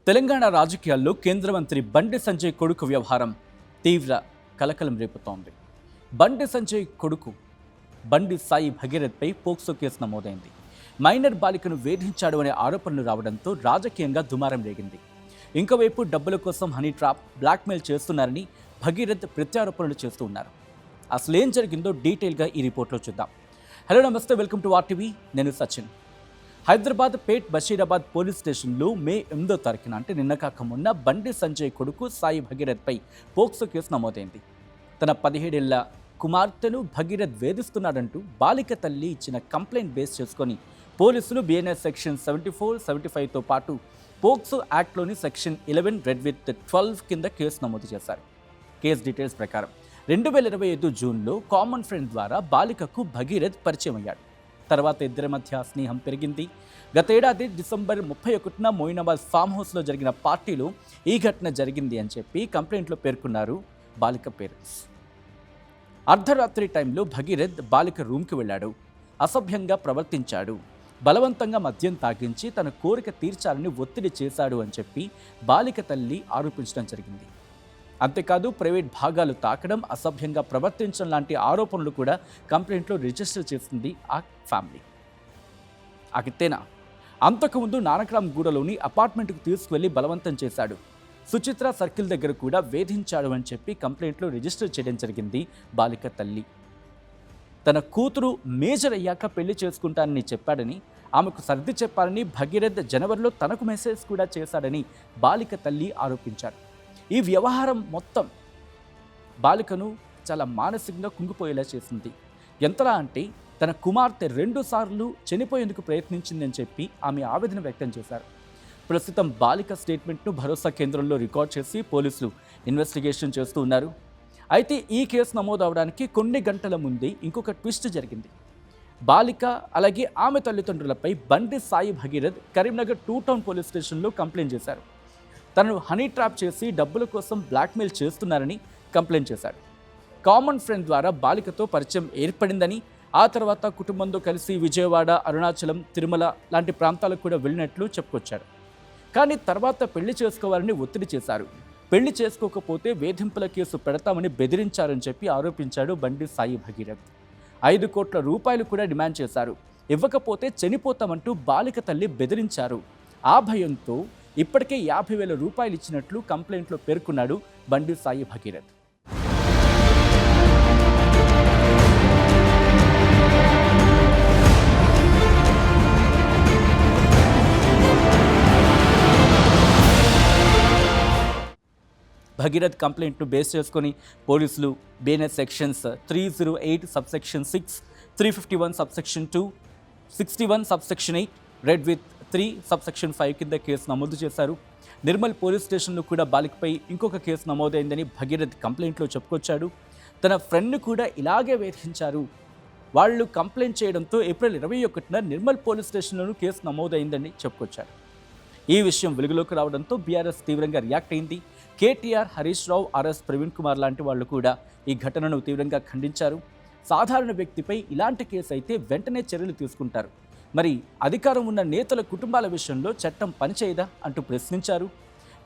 తెలంగాణ రాజకీయాల్లో కేంద్ర మంత్రి బండి సంజయ్ కొడుకు వ్యవహారం తీవ్ర కలకలం రేపుతోంది. బండి సంజయ్ కొడుకు బండి సాయి భగీరథ్పై పోక్సో కేసు నమోదైంది. మైనర్ బాలికను వేధించాడు అనే ఆరోపణలు రావడంతో రాజకీయంగా దుమారం రేగింది. ఇంకోవైపు డబ్బుల కోసం హనీ ట్రాప్, బ్లాక్మెయిల్ చేస్తున్నారని భగీరథ్ ప్రత్యారోపణలు చేస్తూ ఉన్నారు. అసలేం జరిగిందో డీటెయిల్గా ఈ రిపోర్ట్లో చూద్దాం. హలో నమస్తే, వెల్కమ్ టు ఆర్టీవీ. నేను సచిన్. హైదరాబాద్ పేట్ బషీరాబాద్ పోలీస్ స్టేషన్లో మే 8వ తారీఖున అంటే నిన్న కాక మొన్న బండి సంజయ్ కొడుకు సాయి భగీరథ్పై పోక్సో కేసు నమోదైంది. తన 17 ఏళ్ల కుమార్తెను భగీరథ్ వేధిస్తున్నాడంటూ బాలిక తల్లి ఇచ్చిన కంప్లైంట్ బేస్ చేసుకొని పోలీసులు బిఎన్ఎస్ సెక్షన్ 74, 75తో పాటు పోక్సో యాక్ట్లోని సెక్షన్ 11 రెడ్ విత్ 12 కింద కేసు నమోదు చేశారు. కేసు డీటెయిల్స్ ప్రకారం 2025 జూన్లో కామన్ ఫ్రెండ్ ద్వారా బాలికకు భగీరథ్ పరిచయం అయ్యాడు. తర్వాత ఇద్దరి మధ్య స్నేహం పెరిగింది. గత ఏడాది డిసెంబర్ 31న మోయినాబాద్ ఫామ్ హౌస్లో జరిగిన పార్టీలో ఈ ఘటన జరిగింది అని చెప్పి కంప్లైంట్లో పేర్కొన్నారు బాలిక పేరెంట్స్. అర్ధరాత్రి టైంలో భగీరథ్ బాలిక రూమ్కి వెళ్ళాడు, అసభ్యంగా ప్రవర్తించాడు, బలవంతంగా మద్యం తాగించి తన కోరిక తీర్చాలని ఒత్తిడి చేశాడు అని చెప్పి బాలిక తల్లి ఆరోపించడం జరిగింది. అంతేకాదు ప్రైవేట్ భాగాలు తాకడం, అసభ్యంగా ప్రవర్తించడం లాంటి ఆరోపణలు కూడా కంప్లైంట్లో రిజిస్టర్ చేసింది ఆ ఫ్యామిలీ. అకితేనా అంతకుముందు నానక్రామ్ గూడలోని అపార్ట్మెంట్కు తీసుకువెళ్లి బలవంతం చేశాడు, సుచిత్ర సర్కిల్ దగ్గర కూడా వేధించాడు అని చెప్పి కంప్లైంట్లో రిజిస్టర్ చేయడం జరిగింది బాలిక తల్లి. తన కూతురు మేజర్ అయ్యాక పెళ్లి చేసుకుంటానని చెప్పాడని, ఆమెకు సర్ది చెప్పాలని భగీరథ్ జనవరిలో తనకు మెసేజ్ కూడా చేశాడని బాలిక తల్లి ఆరోపించారు. ఈ వ్యవహారం మొత్తం బాలికను చాలా మానసికంగా కుంగిపోయేలా చేసింది. ఎంతలా అంటే తన కుమార్తె 2 సార్లు చనిపోయేందుకు ప్రయత్నించిందని చెప్పి ఆమె ఆవేదన వ్యక్తం చేశారు. ప్రస్తుతం బాలిక స్టేట్మెంట్ను భరోసా కేంద్రంలో రికార్డ్ చేసి పోలీసులు ఇన్వెస్టిగేషన్ చేస్తూ ఉన్నారు. అయితే ఈ కేసు నమోదు అవడానికి కొన్ని గంటల ముందే ఇంకొక ట్విస్ట్ జరిగింది. బాలిక అలాగే ఆమె తల్లిదండ్రులపై బండి సాయి భగీరథ్ కరీంనగర్ 2 టౌన్ పోలీస్ స్టేషన్లో కంప్లైంట్ చేశారు. తనను హనీ ట్రాప్ చేసి డబ్బుల కోసం బ్లాక్మెయిల్ చేస్తున్నారని కంప్లైంట్ చేశాడు. కామన్ ఫ్రెండ్ ద్వారా బాలికతో పరిచయం ఏర్పడిందని, ఆ తర్వాత కుటుంబంతో కలిసి విజయవాడ, అరుణాచలం, తిరుమల లాంటి ప్రాంతాలకు కూడా వెళ్ళినట్లు చెప్పుకొచ్చాడు. కానీ తర్వాత పెళ్లి చేసుకోవాలని ఒత్తిడి చేశారు. పెళ్లి చేసుకోకపోతే వేధింపుల కేసు పెడతామని బెదిరించారని చెప్పి ఆరోపించాడు బండి సాయి భగీరథ్. 5 కోట్ల రూపాయలు కూడా డిమాండ్ చేశారు. ఇవ్వకపోతే చనిపోతామంటూ బాలిక తల్లి బెదిరించారు. ఆ భయంతో ఇప్పటికే 50,000 రూపాయలు ఇచ్చినట్లు కంప్లైంట్లో పేర్కొన్నాడు బండి సాయి భగీరథ్. భగీరథ్ కంప్లైంట్ను బేస్ చేసుకొని పోలీసులు BNS sections 308 subsection 6, 351 subsection 2, 61 subsection 8, red with 3 subsection 5 కింద కేసు నమోదు చేశారు. నిర్మల్ పోలీస్ స్టేషన్లో కూడా బాలికపై ఇంకొక కేసు నమోదైందని భగీరథ్ కంప్లైంట్లో చెప్పుకొచ్చాడు. తన ఫ్రెండ్ను కూడా ఇలాగే వేధించారు. వాళ్ళు కంప్లైంట్ చేయడంతో ఏప్రిల్ 21న నిర్మల్ పోలీస్ స్టేషన్లోనూ కేసు నమోదైందని చెప్పుకొచ్చాడు. ఈ విషయం వెలుగులోకి రావడంతో బీఆర్ఎస్ తీవ్రంగా రియాక్ట్ అయింది. కేటీఆర్, హరీష్ రావు, ఆర్ఎస్ ప్రవీణ్ కుమార్ లాంటి వాళ్ళు కూడా ఈ ఘటనను తీవ్రంగా ఖండించారు. సాధారణ వ్యక్తిపై ఇలాంటి కేసు అయితే వెంటనే చర్యలు తీసుకుంటారు, మరి అధికారం ఉన్న నేతల కుటుంబాల విషయంలో చట్టం పనిచేయదా అంటూ ప్రశ్నించారు.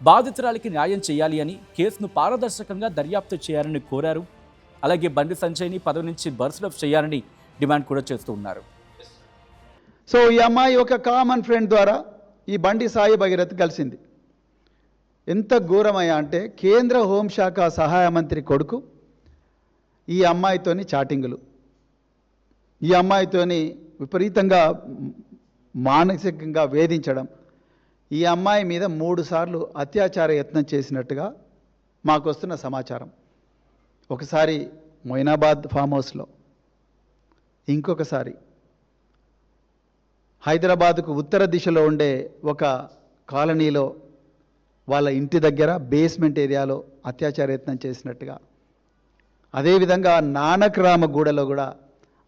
బాధితురాలికి న్యాయం చేయాలి అని, కేసును పారదర్శకంగా దర్యాప్తు చేయాలని కోరారు. అలాగే బండి సంజయ్ని పదవి నుంచి బర్స్టప్ చేయాలని డిమాండ్ కూడా చేస్తూ ఉన్నారు. సో ఈ అమ్మాయి ఒక కామన్ ఫ్రెండ్ ద్వారా ఈ బండి సాయి భగీరథ్ కలిసింది. ఎంత ఘోరమయ్యా అంటే కేంద్ర హోంశాఖ సహాయ మంత్రి కొడుకు ఈ అమ్మాయితోని చాటింగులు, ఈ అమ్మాయితోని విపరీతంగా మానసికంగా వేధించడం, ఈ అమ్మాయి మీద 3 సార్లు అత్యాచార యత్నం చేసినట్టుగా మాకు వస్తున్న సమాచారం. ఒకసారి మొయినాబాద్ ఫామ్ హౌస్లో, ఇంకొకసారి హైదరాబాద్కు ఉత్తర దిశలో ఉండే ఒక కాలనీలో వాళ్ళ ఇంటి దగ్గర బేస్మెంట్ ఏరియాలో అత్యాచార యత్నం చేసినట్టుగా, అదేవిధంగా నానక్రామగూడలో కూడా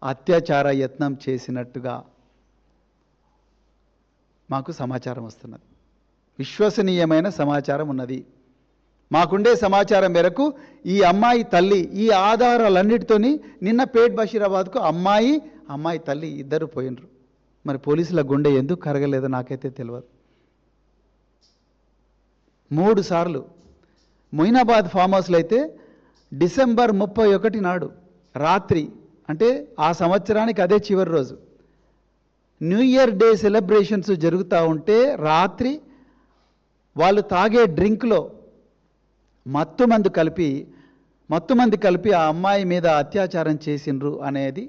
అత్యాచార యత్నం చేసినట్టుగా మాకు సమాచారం వస్తున్నది. విశ్వసనీయమైన సమాచారం ఉన్నది. మాకుండే సమాచారం మేరకు ఈ అమ్మాయి తల్లి ఈ ఆధారాలన్నిటితోని నిన్న పేట్ బషీరాబాద్కు అమ్మాయి తల్లి ఇద్దరు పోయినరు. మరి పోలీసుల గుండె ఎందుకు కరగలేదో నాకైతే తెలియదు. 3 సార్లు. మొయినాబాద్ ఫామ్ హౌస్లో అయితే డిసెంబర్ 31 నాడు రాత్రి, అంటే ఆ సంవత్సరానికి అదే చివరి రోజు, న్యూ ఇయర్ డే సెలబ్రేషన్స్ జరుగుతూ ఉంటే రాత్రి వాళ్ళు తాగే డ్రింక్లో మత్తుమందు కలిపి ఆ అమ్మాయి మీద అత్యాచారం చేసిండ్రు అనేది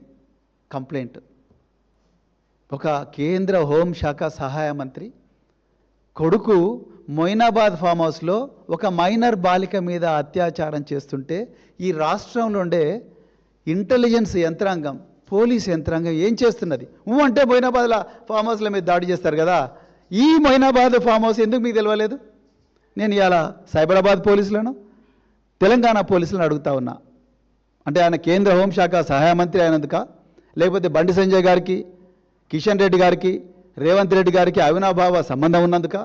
కంప్లైంట్. ఒక కేంద్ర హోంశాఖ సహాయ మంత్రి కొడుకు మొయినాబాద్ ఫామ్ హౌస్లో ఒక మైనర్ బాలిక మీద అత్యాచారం చేస్తుంటే ఈ రాష్ట్రంలో ఉండే ఇంటెలిజెన్స్ యంత్రాంగం, పోలీస్ యంత్రాంగం ఏం చేస్తున్నది? అంటే మొయినాబాద్ల ఫామ్ హౌస్ల మీద దాడి చేస్తారు కదా, ఈ మొయినాబాద్ ఫామ్ హౌస్ ఎందుకు మీకు తెలియలేదు? నేను ఇవాళ సైబరాబాద్ పోలీసులను, తెలంగాణ పోలీసులను అడుగుతా ఉన్నా. అంటే ఆయన కేంద్ర హోంశాఖ సహాయ మంత్రి అయినందుక, లేకపోతే బండి సంజయ్ గారికి, కిషన్ రెడ్డి గారికి, రేవంత్ రెడ్డి గారికి అవినాభావ సంబంధం ఉన్నందుక?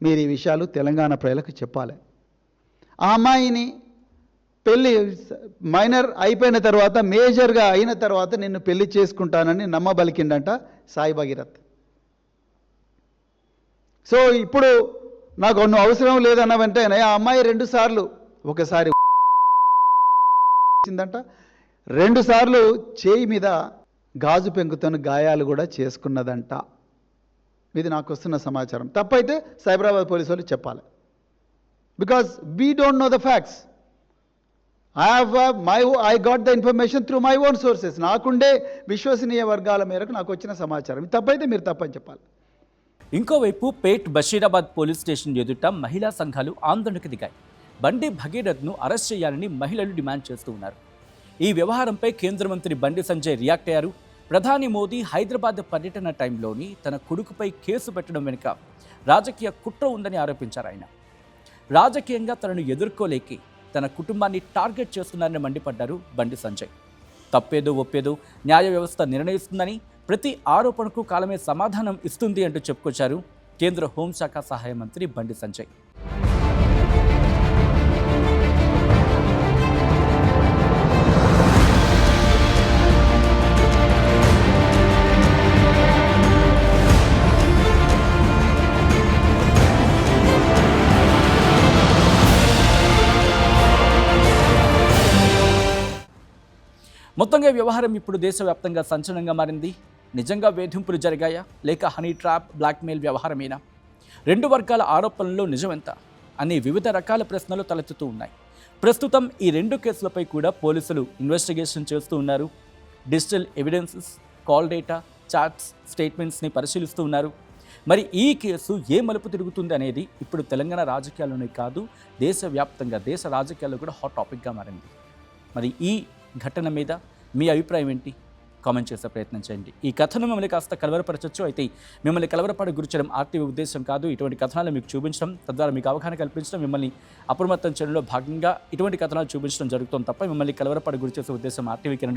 మీరు ఈ విషయాలు తెలంగాణ ప్రజలకు చెప్పాలి. ఆ అమ్మాయిని పెళ్ళి మైనర్ అయిపోయిన తర్వాత, మేజర్గా అయిన తర్వాత నిన్ను పెళ్లి చేసుకుంటానని నమ్మబలికిండంట సాయి భగీరథ్. సో ఇప్పుడు నాకు నువ్వు అవసరం లేదన్న వెంటనే ఆ అమ్మాయి 2 సార్లు, ఒకసారి ందంట, 2 సార్లు చేయి మీద గాజు పెంకుతో గాయాలు కూడా చేసుకున్నదంట. ఇది నాకు వస్తున్న సమాచారం. తప్పైతే సైబరాబాద్ పోలీసు వాళ్ళు చెప్పాలి. Because we don't know the facts. I got the information through my own sources. నాకుండే విశ్వసనీయ వర్గాల మేరకు నాకు వచ్చిన సమాచారం. ఇది తప్పైతే మీరు తప్పని చెప్పాలి. ఇంకోవైపు పేట్ బషీరాబాద్ పోలీస్ స్టేషన్ ఎదుట మహిళా సంఘాలు ఆందోళనకు దిగాయి. బండి భగీరథ్ను అరెస్ట్ చేయాలని మహిళలు డిమాండ్ చేస్తూ ఉన్నారు. ఈ వ్యవహారంపై కేంద్ర మంత్రి బండి సంజయ్ రియాక్ట్ అయ్యారు. ప్రధాని మోదీ హైదరాబాద్ పర్యటన టైంలోని తన కొడుకుపై కేసు పెట్టడం వెనుక రాజకీయ కుట్ర ఉందని ఆరోపించారు. ఆయన రాజకీయంగా తనను ఎదుర్కోలేకి తన కుటుంబాన్ని టార్గెట్ చేస్తున్నారని మండిపడ్డారు బండి సంజయ్. తప్పేదో ఒప్పేదో న్యాయ వ్యవస్థ నిర్ణయిస్తుందని, ప్రతి ఆరోపణకు కాలమే సమాధానం ఇస్తుంది అంటూ చెప్పుకొచ్చారు కేంద్ర హోంశాఖ సహాయ మంత్రి బండి సంజయ్. మొత్తంగా వ్యవహారం ఇప్పుడు దేశవ్యాప్తంగా సంచలనంగా మారింది. నిజంగా వేధింపులు జరిగాయా, లేక హనీ ట్రాప్, బ్లాక్మెయిల్ వ్యవహారమేనా? 2 వర్గాల ఆరోపణల్లో నిజమెంత అనే వివిధ రకాల ప్రశ్నలు తలెత్తుతూ ఉన్నాయి. ప్రస్తుతం ఈ 2 కేసులపై కూడా పోలీసులు ఇన్వెస్టిగేషన్ చేస్తూ ఉన్నారు. Digital evidences, call data, chats, స్టేట్మెంట్స్ని పరిశీలిస్తూ ఉన్నారు. మరి ఈ కేసు ఏ మలుపు తిరుగుతుంది అనేది ఇప్పుడు తెలంగాణ రాజకీయాల్లోనే కాదు, దేశవ్యాప్తంగా, దేశ రాజకీయాల్లో కూడా హాట్ టాపిక్గా మారింది. మరి ఈ ఘటన మీద మీ అభిప్రాయం ఏంటి? కామెంట్ చేసే ప్రయత్నం చేయండి. ఈ కథను మిమ్మల్ని కాస్త కలవరపరచవచ్చు. అయితే మిమ్మల్ని కలవరపడి గురించడం ఆర్టీవీ ఉద్దేశం కాదు. ఇటువంటి కథనాలు మీకు చూపించడం, తద్వారా మీకు అవగాహన కల్పించడం, మిమ్మల్ని అప్రమత్తం చేయడంలో భాగంగా ఇటువంటి కథనాలు చూపించడం జరుగుతుంది తప్ప మిమ్మల్ని కలవరపడి గురి చేసే ఉద్దేశం ఆర్టీవీకి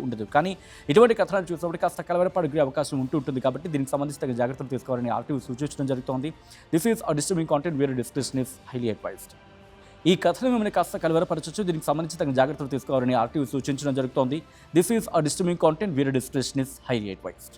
ఉండదు. కానీ ఇటువంటి కథనాలు చూసినప్పుడు కాస్త కలవరపడి గురి అవకాశం ఉంటుంది కాబట్టి దీనికి సంబంధించిన జాగ్రత్తలు తీసుకోవాలని ఆర్టీవీ సూచించడం జరుగుతోంది. This is a disturbing content, where description is highly advised. ఈ కథను మిమ్మల్ని కాస్త కలవరపరచచ్చు. దీనికి సంబంధించిన జాగ్రత్తలు తీసుకోవాలని ఆర్టీవీ సూచించడం జరుగుతోంది. This is a disturbing content, where description is highly advised.